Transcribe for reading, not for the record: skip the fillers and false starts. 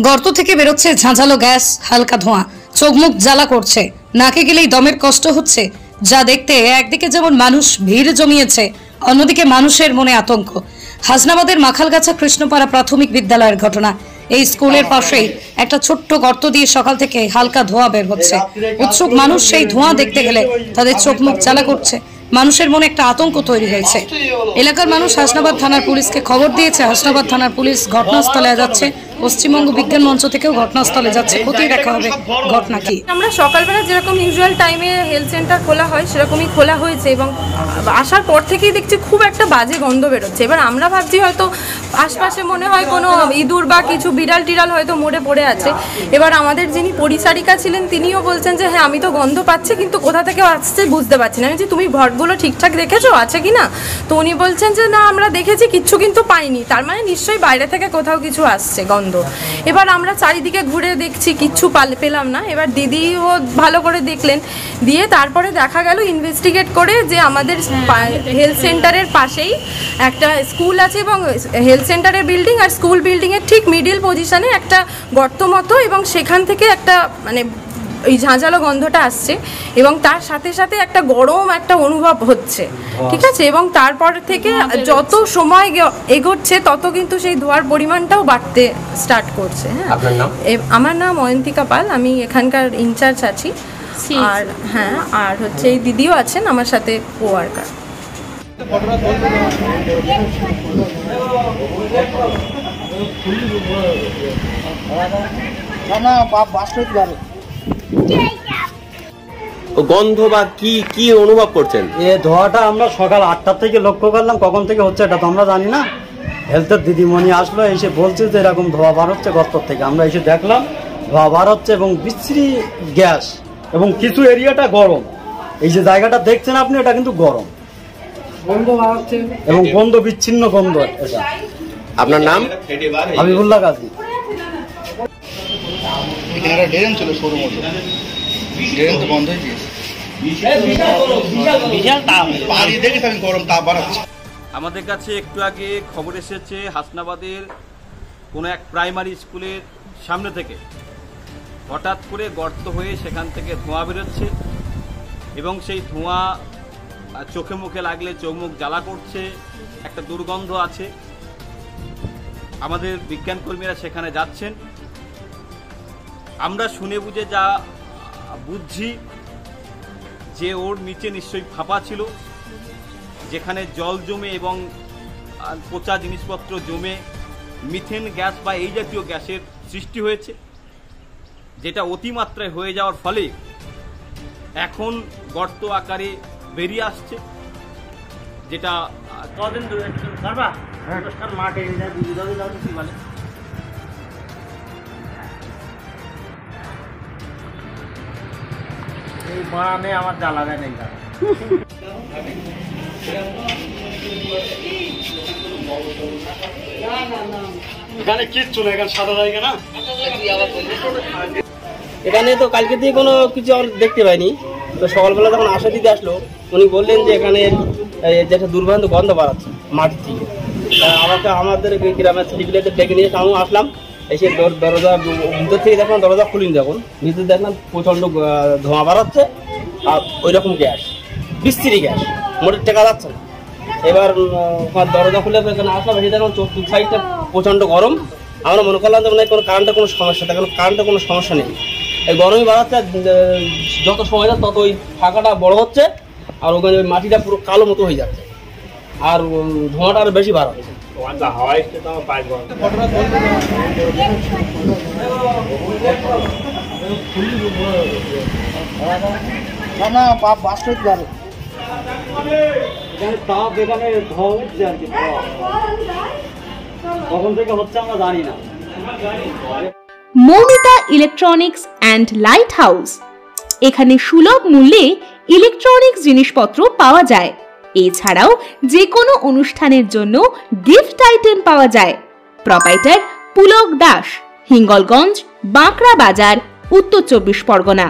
গর্ত থেকে বেরোচ্ছে ঝাঁঝালো গ্যাস, হালকা ধোঁয়া, চোখ মুখ জ্বালা করছে, নাকে গেলেই দমের কষ্ট হচ্ছে। যা দেখতে একদিকে যেমন মানুষ ভিড় জমিয়েছে, অন্যদিকে মানুষের মনে আতঙ্ক। হাসনাবাদের মাখালগাছা কৃষ্ণপাড়া প্রাথমিক বিদ্যালয়ের ঘটনা। এই স্কুলের পাশেই একটা ছোট্ট গর্ত দিয়ে সকাল থেকে হালকা ধোঁয়া বের হচ্ছে। উৎসুক মানুষ সেই ধোঁয়া দেখতে গেলে তাদের চোখ মুখ জ্বালা করছে। মানুষের মনে একটা আতঙ্ক তৈরি হয়েছে। এলাকার মানুষ হাসনাবাদ থানার পুলিশকে খবর দিয়েছে। হাসনাবাদ থানার পুলিশ ঘটনাস্থলে যাচ্ছে। পশ্চিমবঙ্গ বিজ্ঞান মঞ্চ থেকেও ঘটনাস্থলে যাচ্ছে। খতিয়ে দেখা হবে ঘটনা কি। আমরা সকালবেলা যেরকম ইউজুয়াল টাইমে হেলথ সেন্টার খোলা হয় সেরকমই খোলা হয়েছে এবং আসার পর থেকেই দেখছি খুব একটা বাজে গন্ধ বেরোচ্ছে। এবার আমরা ভাবছি হয়তো আশপাশে মনে হয় কোনো ইঁদুর বা কিছু বিড়াল টিড়াল হয়তো মরে পড়ে আছে। এবার আমাদের যিনি পরিচারিকা ছিলেন তিনিও বলছেন যে হ্যাঁ আমি তো গন্ধ পাচ্ছি, কিন্তু কোথা থেকে আসছে বুঝতে পারছি না। আমি যে তুমি ঘরগুলো ঠিকঠাক দেখেছো আছে কি না, তো উনি বলছেন যে না আমরা দেখেছি কিচ্ছু কিন্তু পাইনি। তার মানে নিশ্চয়ই বাইরে থেকে কোথাও কিছু আসছে গন্ধ। এবার আমরা চারিদিকে ঘুরে দেখছি, কিচ্ছু পেলাম না। এবার দিদিও ভালো করে দেখলেন, দিয়ে তারপরে দেখা গেল ইনভেস্টিগেট করে যে আমাদের হেলথ সেন্টারের পাশেই একটা স্কুল আছে এবং হেলথ সেন্টারের বিল্ডিং আর স্কুল বিল্ডিংয়ের ঠিক মিডিল পজিশনে একটা গর্ত মতো, এবং সেখান থেকে একটা মানে এই ঝাঁঝালো গন্ধটা আসছে এবং তার সাথে সাথে একটা গরম একটা অনুভব হচ্ছে, ঠিক আছে। এবং তারপর থেকে যত সময় এগোচ্ছে তত কিন্তু সেই ধোঁয়ার পরিমাণটাও বাড়তে স্টার্ট করছে। হ্যাঁ, আমার নাম অয়ন্তিকা পাল, আমি এখানকার ইনচার্জ আছি। আর হ্যাঁ, আর হচ্ছে এই দিদিও আছেন আমার সাথে কোয়ার্কার। গন্ধ বা কি কি অনুভব করছেন? এই ধোঁয়াটা আমরা সকাল 8টা থেকে লক্ষ্য করলাম, কখন থেকে হচ্ছে এটা তো আমরা জানি না। হেলথের দিদিমণি আসলো, এসে বলছে যে এরকম ধোঁয়া বার হচ্ছে গর্ত থেকে। আমরা এসে দেখলাম ধোঁয়া বার হচ্ছে এবং বিশ্রী গ্যাস, এবং কিছু এরিয়াটা গরম। এই যে জায়গাটা দেখছেন আপনি, এটা কিন্তু গরম, গন্ধ বার হচ্ছে এবং গন্ধ বিচ্ছিন্ন গন্ধ। এটা আপনার নাম? হাবিবুল্লাহ গাজী। এখানে ড্রেন ছিল সরু মতো, ড্রেন তো বন্ধ হয়ে গিয়েছে। আমাদের কাছে একটু আগে খবর এসেছে হাসনাবাদের কোনো এক প্রাইমারি স্কুলের সামনে থেকে হঠাৎ করে গর্ত হয়ে সেখান থেকে ধোঁয়া বেরোচ্ছে এবং সেই ধোঁয়া চোখে মুখে লাগলে চোখ মুখ জ্বালা করছে, একটা দুর্গন্ধ আছে। আমাদের বিজ্ঞান কর্মীরা সেখানে যাচ্ছেন। আমরা শুনে বুঝে যা বুঝছি যে ওর নিচে নিশ্চয়ই ফাঁপা ছিল, যেখানে জল জমে এবং পচা জিনিসপত্র জমে মিথেন গ্যাস বা এই জাতীয় গ্যাসের সৃষ্টি হয়েছে, যেটা অতিমাত্রায় হয়ে যাওয়ার ফলে এখন গর্ত আকারে বেরিয়ে আসছে, যেটা এই বানে আমার জ্বালা দেয় নেই। এখানে কিচ্ছু না, এখানে সাদা জায়গা না। এখানে তো কালকে দিয়ে কোনো কিছু দেখতে পাইনি, তো সকালবেলা যখন আশা দিতে আসলো উনি বললেন যে এখানে যেটা দুর্গন্ধ গন্ধ বাড়াচ্ছে মাটির থেকে। আমাদের গ্রামের ছেলেগুলোকে ডেকে নিয়ে আমিও আসলাম। এসে দরজা ভিতর থেকে দেখলাম, দরজা খুলিনি, যখন ভিতরে দেখলাম প্রচণ্ড ধোঁয়া বাড়াচ্ছে আর ওই রকম গ্যাস, বিশ্রী গ্যাস, মোটের টেকা যাচ্ছে না। এবার দরজা খুলে এখানে আসলাম, এসে দেখলাম চোখ সাইডটা প্রচণ্ড গরম। আমরা মনে করলাম যে মানে কোনো কারেন্টের কোনো সমস্যা, এখন কারেন্টের কোনো সমস্যা নেই। এই গরমই বাড়াচ্ছে, যত সময় যাচ্ছে তত ওই ফাঁকাটা বড় হচ্ছে আর ওখানে ওই মাটিটা পুরো কালো মতো হয়ে যাচ্ছে আর ধোঁয়াটা আরো বেশি বার হচ্ছে। কখন থেকে হচ্ছে আমরা জানি না। Moumita electronics and light house, এখানে সুলভ মূল্যে ইলেকট্রনিক্স জিনিসপত্র পাওয়া যায়। এছাড়াও যে কোনো অনুষ্ঠানের জন্য গিফট আইটেম পাওয়া যায়। প্রোপাইটার পুলক দাস, হিঙ্গলগঞ্জ, বাঁকড়া বাজার, উত্তর 24 পরগনা।